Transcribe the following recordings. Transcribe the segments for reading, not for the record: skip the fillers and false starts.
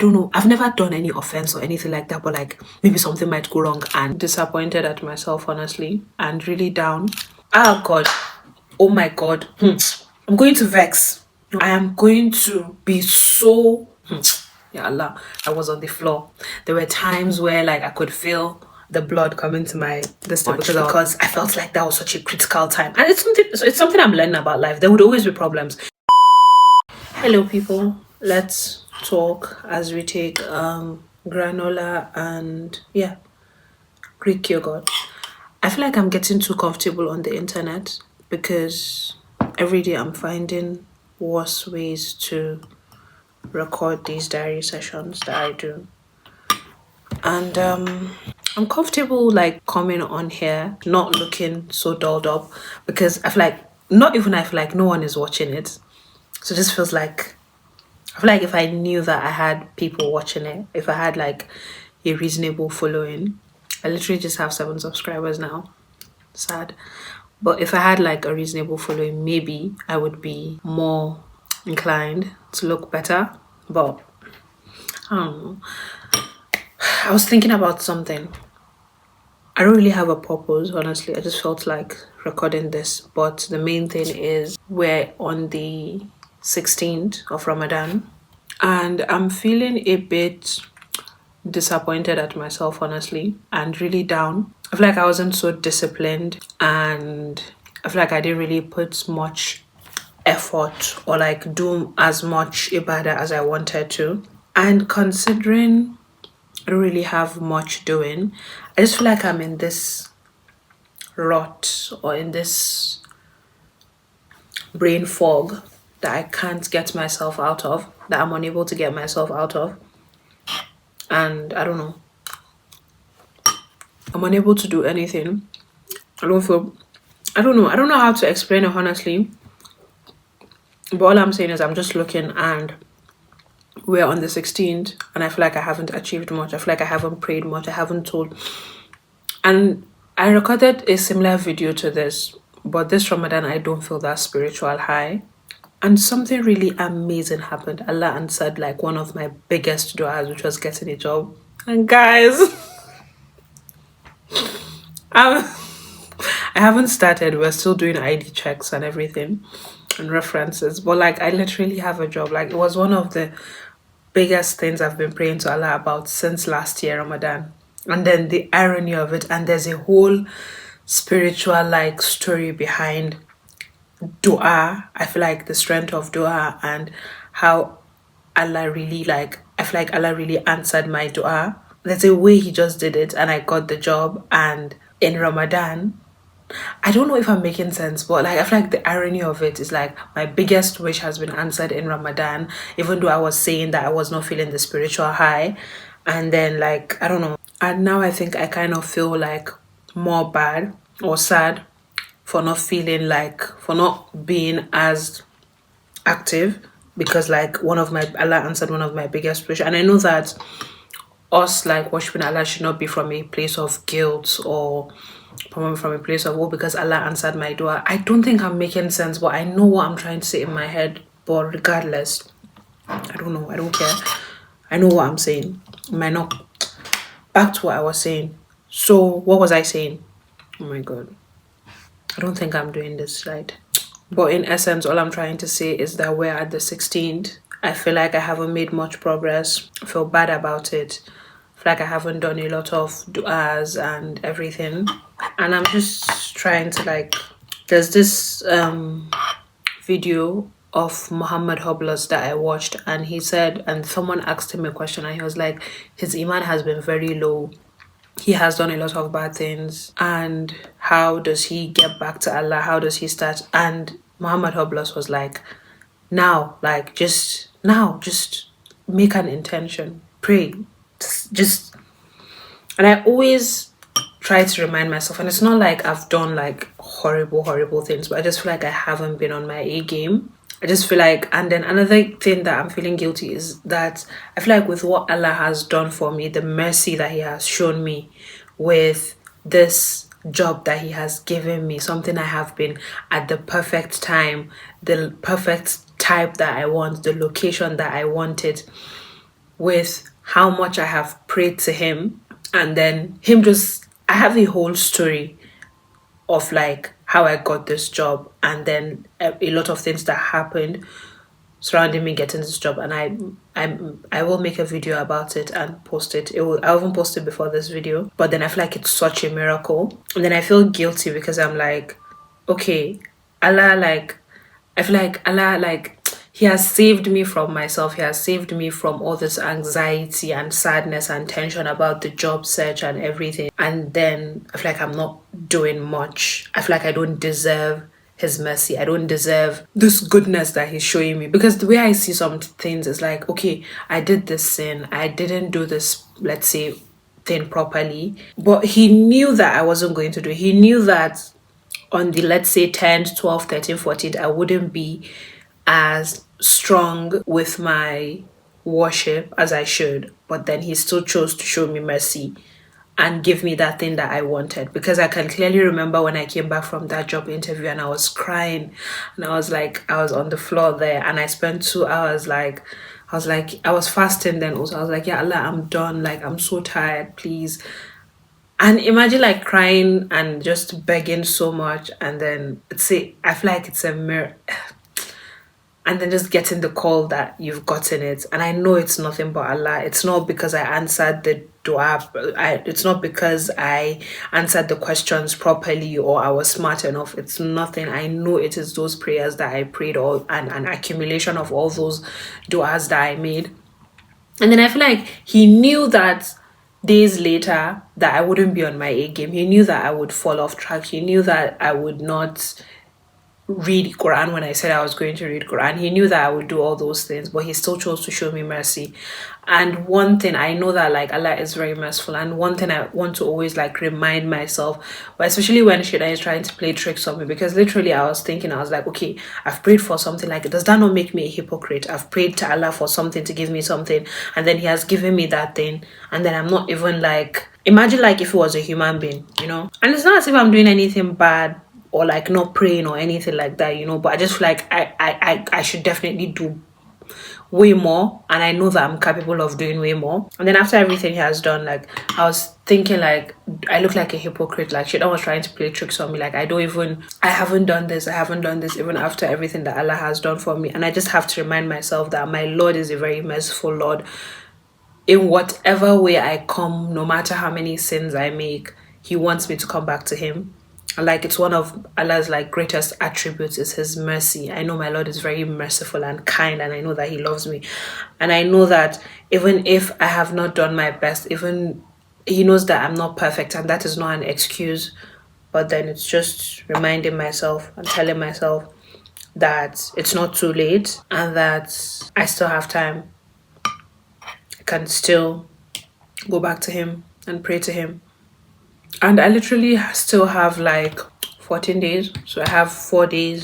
don't know, I've never done any offense or anything like that, but like maybe something might go wrong, and disappointed at myself, honestly, and really down. Oh God. Oh my God. I'm going to vex. I am going to be so yeah Allah. I was on the floor. There were times where like I could feel the blood coming to my this because I felt like that was such a critical time. And it's something I'm learning about life. There would always be problems. Hello people. Let's talk as we take granola and yeah, Greek yogurt. I feel like I'm getting too comfortable on the internet because every day I'm finding worse ways to record these diary sessions that I do. And I'm comfortable like coming on here, not looking so dolled up because I feel like I feel like no one is watching it. So it just feels like I feel like if I knew that I had people watching it, if I had like a reasonable following, I literally just have 7 subscribers now. Sad. But if I had like a reasonable following, maybe I would be more inclined to look better. But I don't know. I was thinking about something. I don't really have a purpose, honestly. I just felt like recording this. But the main thing is we're on the 16th of Ramadan. And I'm feeling a bit disappointed at myself, honestly, and really down. I feel like I wasn't so disciplined, and I feel like I didn't really put much effort or like do as much ibadah as I wanted to. And considering I don't really have much doing, I just feel like I'm in this rut or in this brain fog that I can't get myself out of, that I'm unable to get myself out of. And I don't know. I'm unable to do anything. I don't feel I don't know. I don't know how to explain it honestly. But all I'm saying is I'm just looking and we're on the 16th and I feel like I haven't achieved much. I feel like I haven't prayed much. I haven't told. And I recorded a similar video to this, but this Ramadan I don't feel that spiritual high. And something really amazing happened. Allah answered like one of my biggest du'as, which was getting a job. And guys, I'm, I haven't started. We're still doing ID checks and everything and references. But like I literally have a job. Like it was one of the biggest things I've been praying to Allah about since last year, Ramadan. And then the irony of it, and there's a whole spiritual like story behind dua. I feel like the strength of dua and how Allah really like I feel like Allah really answered my dua. There's a way he just did it and I got the job. And in Ramadan, I don't know if I'm making sense, but like I feel like the irony of it is like my biggest wish has been answered in Ramadan, even though I was saying that I was not feeling the spiritual high. And then like I don't know. And now I think I kind of feel like more bad or sad for not feeling like for not being as active because like one of my Allah answered one of my biggest wish. And I know that us like worshiping Allah should not be from a place of guilt or from a place of because Allah answered my dua. I don't think I'm making sense, but I know what I'm trying to say in my head. But regardless, I don't know. I don't care. I know what I'm saying. It might not. Back to what I was saying. So what was I saying? Oh my God. I don't think I'm doing this right. But in essence, all I'm trying to say is that we're at the 16th. I feel like I haven't made much progress. I feel bad about it. I feel like I haven't done a lot of du'as and everything. And I'm just trying to like... There's this video of Muhammad Hoblos that I watched, and he said, and someone asked him a question, and he was like, his iman has been very low. He has done a lot of bad things, and how does he get back to Allah? How does he start? And Muhammad Hoblos was like, just make an intention, pray, just. And I always try to remind myself, and it's not like I've done like horrible things, but I just feel like I haven't been on my A game. I just feel like, and then another thing that I'm feeling guilty is that I feel like with what Allah has done for me, the mercy that he has shown me with this job that he has given me, something I have been at the perfect time, the perfect type that I want, the location that I wanted. with how much I have prayed to him, and then him just, I have a whole story of like how I got this job, and then a lot of things that happened surrounding me getting this job, and I will make a video about it and post it. I even post it before this video, but then I feel like it's such a miracle, and then I feel guilty because I'm like, okay, Allah, like, I feel like Allah, like, he has saved me from myself. He has saved me from all this anxiety and sadness and tension about the job search and everything. And then I feel like I'm not doing much. I feel like I don't deserve his mercy. I don't deserve this goodness that he's showing me. Because the way I see some things is like, okay, I did this sin. I didn't do this, let's say, thing properly. But he knew that I wasn't going to do it. He knew that on the, let's say, 10th, 12th, 13th, 14th, I wouldn't be as strong with my worship as I should. But then he still chose to show me mercy and give me that thing that I wanted. Because I can clearly remember when I came back from that job interview and I was crying, and I was like, I was on the floor there, and I spent 2 hours like, I was fasting then also. I was like, yeah, Allah, I'm done. Like, I'm so tired, please. And imagine like crying and just begging so much, and then I feel like it's a mirror, and then just getting the call that you've gotten it. And I know it's nothing but Allah. It's not because I answered the dua. It's not because I answered the questions properly or I was smart enough. It's nothing. I know it is those prayers that I prayed, all and an accumulation of all those duas that I made. And then I feel like he knew that days later that I wouldn't be on my A game. He knew that I would fall off track. He knew that I would not read Quran when I said I was going to read Quran. He knew that I would do all those things, but he still chose to show me mercy. And one thing I know that like Allah is very merciful, and one thing I want to always like remind myself, but especially when Shaitan is trying to play tricks on me, because literally I was like, okay, I've prayed for something, like, does that not make me a hypocrite? I've prayed to Allah for something, to give me something, and then he has given me that thing, and then I'm not even like, imagine like if it was a human being, you know? And it's not as if I'm doing anything bad or like not praying or anything like that, you know, but I just feel like I should definitely do way more, and I know that I'm capable of doing way more. And then after everything he has done, like, I was thinking like I look like a hypocrite, like Shaitan was trying to play tricks on me, like I haven't done this even after everything that Allah has done for me. And I just have to remind myself that my Lord is a very merciful Lord. In whatever way I come, no matter how many sins I make, he wants me to come back to him. Like, it's one of Allah's like greatest attributes is his mercy. I know my Lord is very merciful and kind, and I know that he loves me, and I know that even if I have not done my best, even he knows that I'm not perfect, and that is not an excuse. But then it's just reminding myself and telling myself that it's not too late, and that I still have time. I can still go back to him and pray to him. And I literally still have like 14 days. So I have 4 days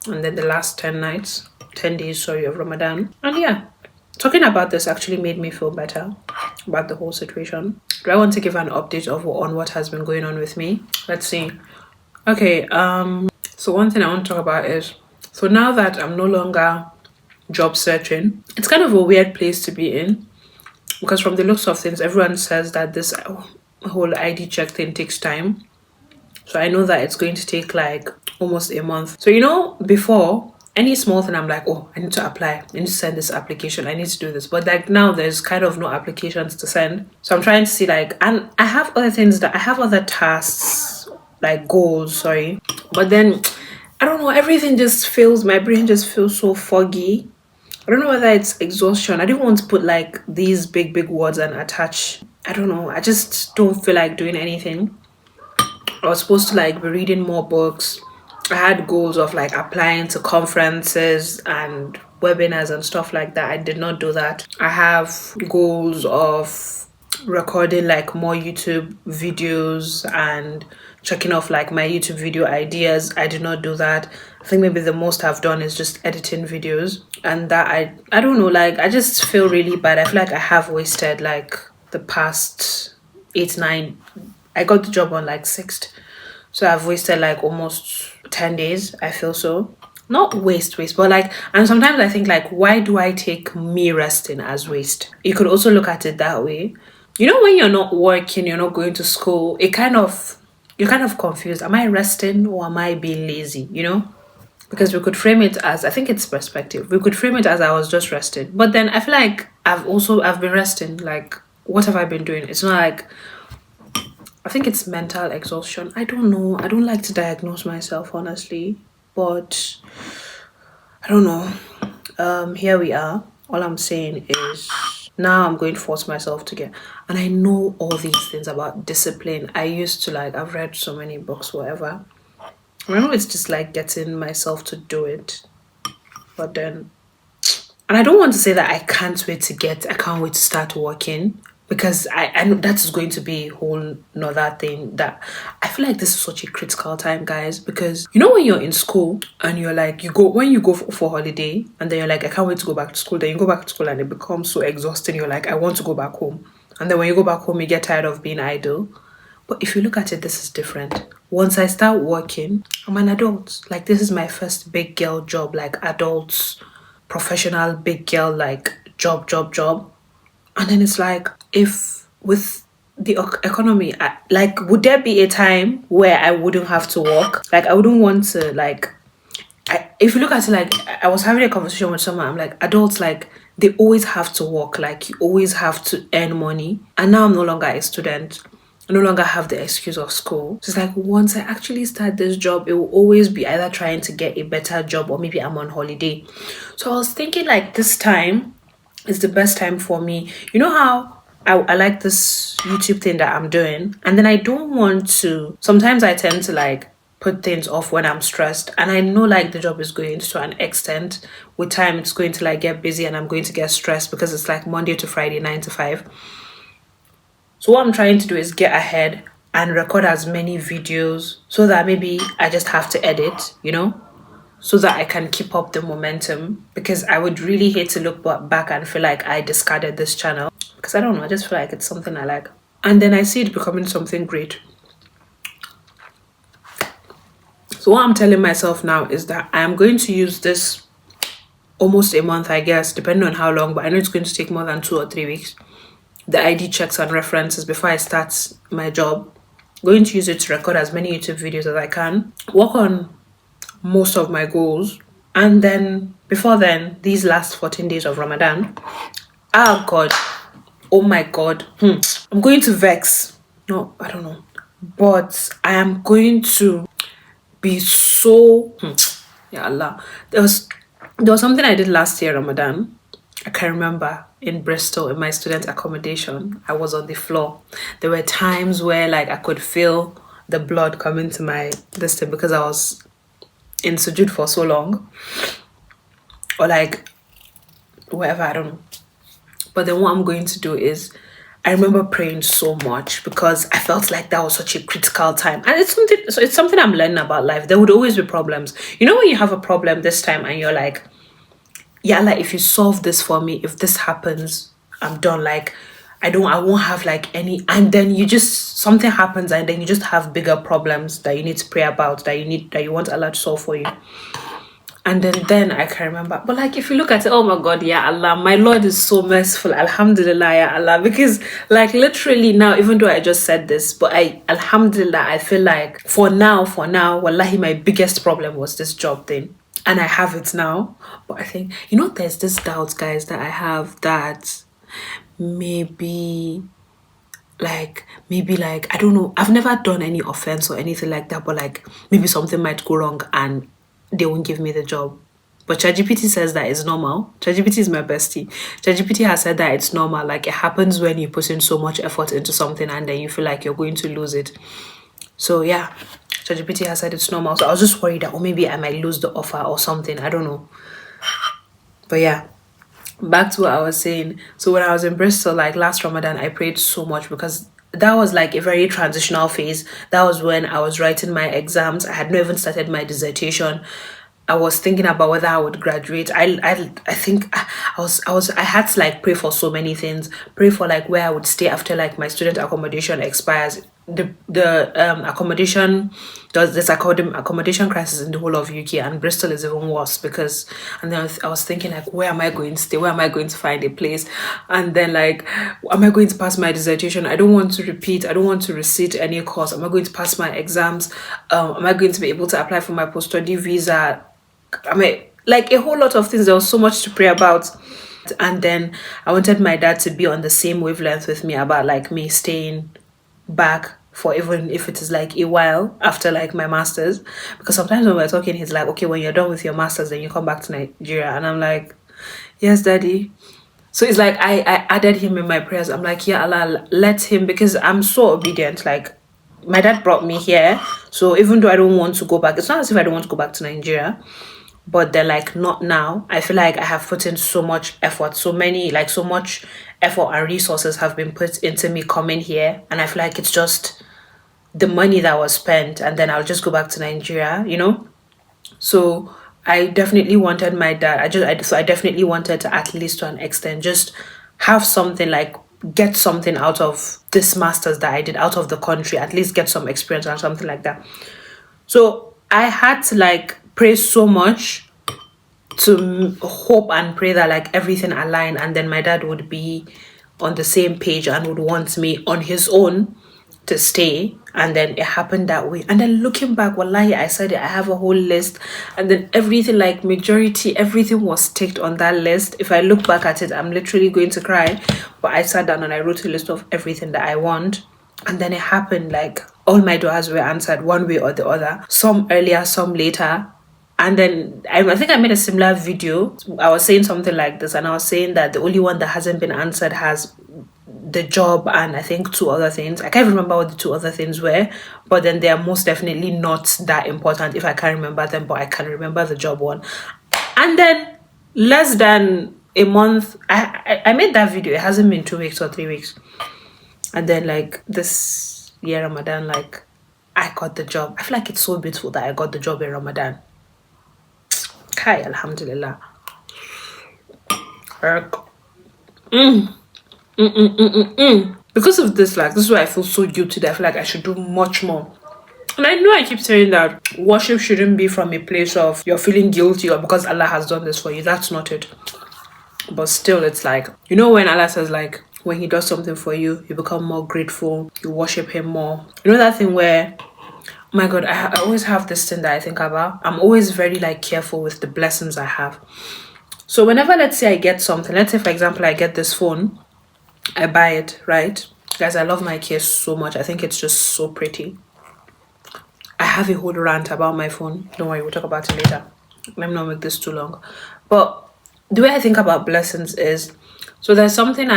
and then the last 10 days, of Ramadan. And yeah, talking about this actually made me feel better about the whole situation. Do I want to give an update on what has been going on with me? Let's see. Okay, so one thing I want to talk about is, so now that I'm no longer job searching, it's kind of a weird place to be in, because from the looks of things, everyone says that this whole ID check thing takes time. So I know that it's going to take like almost a month. So, you know, before, any small thing I'm like, oh, I need to apply, I need to send this application, I need to do this. But like now there's kind of no applications to send. So I'm trying to see like, and I have other things that I have other tasks, like goals, sorry. But then I don't know, everything just feels, my brain just feels so foggy. I don't know whether it's exhaustion. I didn't want to put like these big words and attach. I don't know. I just don't feel like doing anything. I was supposed to like be reading more books. I had goals of like applying to conferences and webinars and stuff like that. I did not do that. I have goals of recording like more YouTube videos and checking off like my YouTube video ideas. I did not do that. I think maybe the most I've done is just editing videos, and that I don't know, like I just feel really bad. I feel like I have wasted like the past 8-9. I got the job on like 6th, so I've wasted like almost 10 days. I feel so. not waste, but like, and sometimes I think like, why do I take me resting as waste? You could also look at it that way. You know, when you're not working, you're not going to school, you're kind of confused. Am I resting or am I being lazy? You know? Because we could frame it as, I think it's perspective. We could frame it as I was just resting. But then I feel like I've been resting. Like, what have I been doing? It's not like, I think it's mental exhaustion. I don't know. I don't like to diagnose myself, honestly. But I don't know. Here we are. All I'm saying is now I'm going to force myself to get, and I know all these things about discipline. I used to like, I've read so many books, whatever. I know it's just like getting myself to do it. But then, and I don't want to say that I can't wait to start working, because I know that is going to be a whole nother thing. That I feel like this is such a critical time, guys, because you know when you're in school and you're like, when you go for holiday and then you're like, I can't wait to go back to school, then you go back to school and it becomes so exhausting, you're like, I want to go back home. And then when you go back home, you get tired of being idle. But if you look at it, this is different. Once I start working, I'm an adult. Like, this is my first big girl job, like adults, professional big girl, like job. And then it's like, if with the economy, like, would there be a time where I wouldn't have to work? Like, I wouldn't want to, like, if you look at it, like, I was having a conversation with someone, I'm like, adults, like, they always have to work. Like, you always have to earn money. And now I'm no longer a student. I no longer have the excuse of school. So it's like, once I actually start this job, it will always be either trying to get a better job or maybe I'm on holiday. So I was thinking like, this time is the best time for me. You know how I like this YouTube thing that I'm doing, and then I don't want to, sometimes I tend to like put things off when I'm stressed, and I know like the job is going to an extent, with time it's going to like get busy and I'm going to get stressed because it's like Monday to Friday 9 to 5. So what I'm trying to do is get ahead and record as many videos so that maybe I just have to edit, you know, so that I can keep up the momentum, because I would really hate to look back and feel like I discarded this channel, because I don't know, I just feel like it's something I like. And then I see it becoming something great. So what I'm telling myself now is that I am going to use this almost a month, I guess, depending on how long, but I know it's going to take more than 2 or 3 weeks. The ID checks and references before I start my job. I'm going to use it to record as many YouTube videos as I can, work on most of my goals, and then before then, these last 14 days of Ramadan, oh my god, I'm going to vex. No, I don't know, but I am going to be so ya Allah. There was something I did last year Ramadan. I can remember in Bristol, in my student accommodation, I was on the floor. There were times where like I could feel the blood coming to my thing because I was in sujood for so long, or like whatever, I don't know. But then what I'm going to do is, I remember praying so much because I felt like that was such a critical time, and it's something I'm learning about life. There would always be problems. You know, when you have a problem this time and you're like, yeah, like if you solve this for me, if this happens, I'm done. Like I won't have like any, and then something happens and then you just have bigger problems that you need to pray about, that you want Allah to solve for you. And then I can remember, but like if you look at it, oh my god, yeah Allah, my Lord is so merciful, alhamdulillah, ya Allah, because like literally now, even though I just said this, but alhamdulillah, I feel like for now, wallahi, my biggest problem was this job thing. And I have it now. But I think, you know, there's this doubt, guys, that I have that maybe like, I don't know, I've never done any offense or anything like that, but like maybe something might go wrong and they won't give me the job. But ChatGPT says that it's normal. ChatGPT is my bestie. ChatGPT has said that it's normal. Like it happens when you put in so much effort into something and then you feel like you're going to lose it. So yeah, ChatGPT has said it's normal. So I was just worried that, maybe I might lose the offer or something. I don't know. But yeah, back to what I was saying. So when I was in Bristol, like last Ramadan, I prayed so much because that was like a very transitional phase. That was when I was writing my exams. I had not even started my dissertation. I was thinking about whether I would graduate. I think I had to like pray for so many things. Pray for like where I would stay after like my student accommodation expires. the accommodation, there's accommodation crisis in the whole of UK, and Bristol is even worse because, and then I was thinking like, where am I going to stay? Where am I going to find a place? And then like, am I going to pass my dissertation? I don't want to repeat. I don't want to resit any course. Am I going to pass my exams? Am I going to be able to apply for my post-study visa? I mean, like a whole lot of things. There was so much to pray about. And then I wanted my dad to be on the same wavelength with me about like me staying back for even if it is like a while after like my masters, because sometimes when we're talking he's like, okay, when you're done with your masters then you come back to Nigeria, and I'm like, yes daddy. So it's like I added him in my prayers. I'm like, yeah Allah, let him, because I'm so obedient. Like my dad brought me here, so even though I don't want to go back, it's not as if I don't want to go back to Nigeria, but they're like, not now. I feel like I have put in so much effort, so much effort and resources have been put into me coming here, and I feel like it's just the money that was spent and then I'll just go back to Nigeria, you know. So I definitely wanted my dad, I definitely wanted to, at least to an extent, just have something, like get something out of this masters that I did out of the country, at least get some experience or something like that. So I had to like pray so much to hope and pray that like everything aligned, and then my dad would be on the same page and would want me on his own to stay. And then it happened that way. And then looking back, wallahi, I said it, I have a whole list, and then everything, like majority, everything was ticked on that list. If I look back at it, I'm literally going to cry. But I sat down and I wrote a list of everything that I want. And then it happened, like all my du'as were answered one way or the other, some earlier, some later. And then I think I made a similar video. I was saying something like this, and I was saying that the only one that hasn't been answered has the job and I think two other things. I can't remember what the two other things were, but then they are most definitely not that important if I can't remember them, but I can remember the job one. And then less than a month, I made that video. It hasn't been 2 weeks or 3 weeks. And then like this year Ramadan, like I got the job. I feel like it's so beautiful that I got the job in Ramadan. Kai, alhamdulillah. Because of this, like this is why I feel so guilty that I feel like I should do much more. And I know I keep saying that worship shouldn't be from a place of you're feeling guilty or because Allah has done this for you. That's not it. But still, it's like, you know, when Allah says like, when he does something for you, you become more grateful, you worship him more. You know that thing where, oh my God, I always have this thing that I think about. I'm always very like careful with the blessings I have. So whenever, let's say I get something, let's say for example, I get this phone, I buy it, right? Guys, I love my case so much. I think it's just so pretty. I have a whole rant about my phone. Don't worry, we'll talk about it later. Let me not make this too long. But the way I think about blessings is, so there's something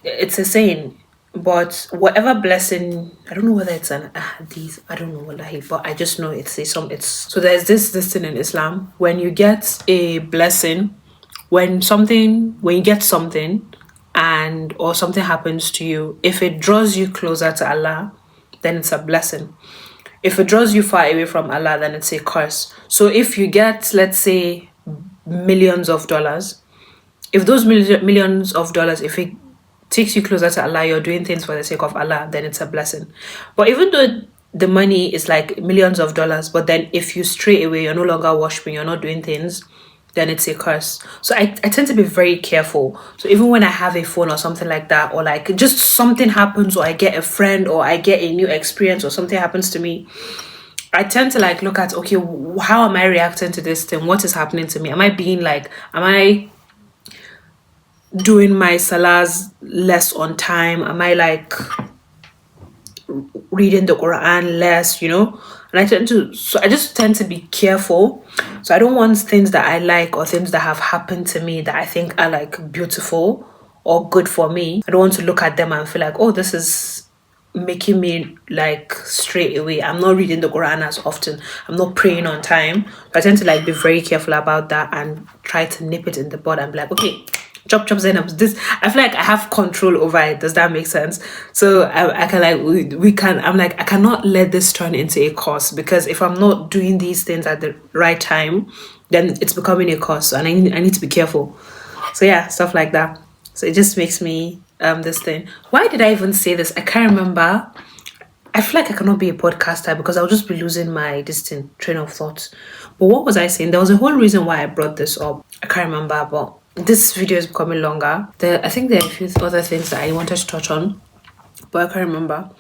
it's a saying, but whatever blessing, I don't know whether it's an hadith, I don't know what but I just know it's so there's this thing in Islam, when you get a blessing, when you get something and or something happens to you, if it draws you closer to Allah, then it's a blessing. If it draws you far away from Allah, then it's a curse. So if you get, let's say, millions of dollars, if those millions of dollars, if it takes you closer to Allah, you're doing things for the sake of Allah, then it's a blessing. But even though the money is like millions of dollars, but then if you stray away, you're no longer worshiping, you're not doing things, then it's a curse. So I tend to be very careful. So even when I have a phone or something like that, or like just something happens, or I get a friend, or I get a new experience, or something happens to me, I tend to like look at, okay, how am I reacting to this thing? What is happening to me? Am I doing my salahs less on time? Am I like reading the Quran less, you know? And I just tend to be careful. So I don't want things that I like or things that have happened to me that I think are like beautiful or good for me. I don't want to look at them and feel like, oh, this is making me like stray away. I'm not reading the Quran as often. I'm not praying on time. So I tend to like be very careful about that and try to nip it in the bud and be like, okay, chop Zainab, this, I feel like I have control over it. Does that make sense? So I can like, I'm like, I cannot let this turn into a curse, because if I'm not doing these things at the right time, then it's becoming a curse, and I need to be careful. So yeah, stuff like that. So it just makes me this thing. Why did I even say this? I can't remember. I feel like I cannot be a podcaster because I'll just be losing my distinct train of thought. But what was I saying? There was a whole reason why I brought this up. I can't remember, but this video is becoming longer. I think there are a few other things that I wanted to touch on, but I can't remember.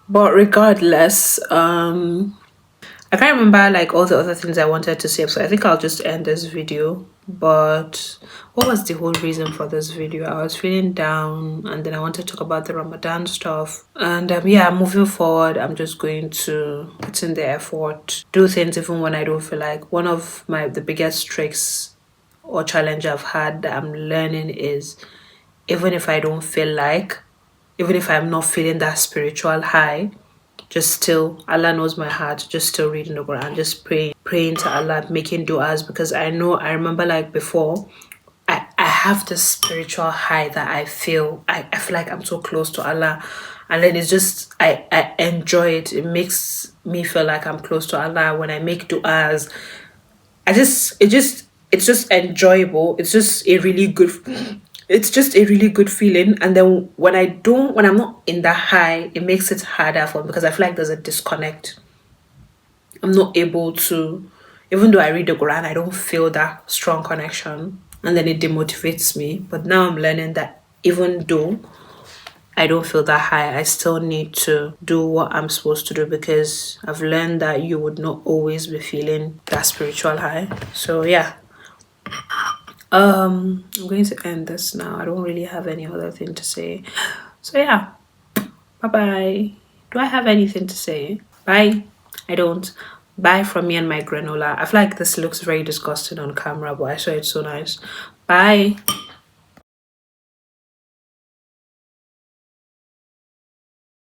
But regardless, I can't remember like all the other things I wanted to say, so I think I'll just end this video. But what was the whole reason for this video? I was feeling down, and then I wanted to talk about the Ramadan stuff. And yeah, moving forward, I'm just going to put in the effort, do things even when I don't feel like. One of the biggest tricks or challenge I've had that I'm learning is, even if I don't feel like, even if I'm not feeling that spiritual high, just still, Allah knows my heart, just still reading the Quran, just praying to Allah, making du'as, because I remember like before, I have this spiritual high that I feel like I'm so close to Allah, and then it's just, I enjoy it. It makes me feel like I'm close to Allah when I make du'as. It's just enjoyable. It's just a really good feeling. And then when I'm not in that high, it makes it harder for me because I feel like there's a disconnect. I'm not able to, even though I read the Quran, I don't feel that strong connection, and then it demotivates me. But now I'm learning that even though I don't feel that high, I still need to do what I'm supposed to do, because I've learned that you would not always be feeling that spiritual high. So yeah. I'm going to end this now. I don't really have any other thing to say. So yeah. Bye-bye. Do I have anything to say? Bye. I don't. Bye from me and my granola. I feel like this looks very disgusting on camera, but I swear it's so nice. Bye.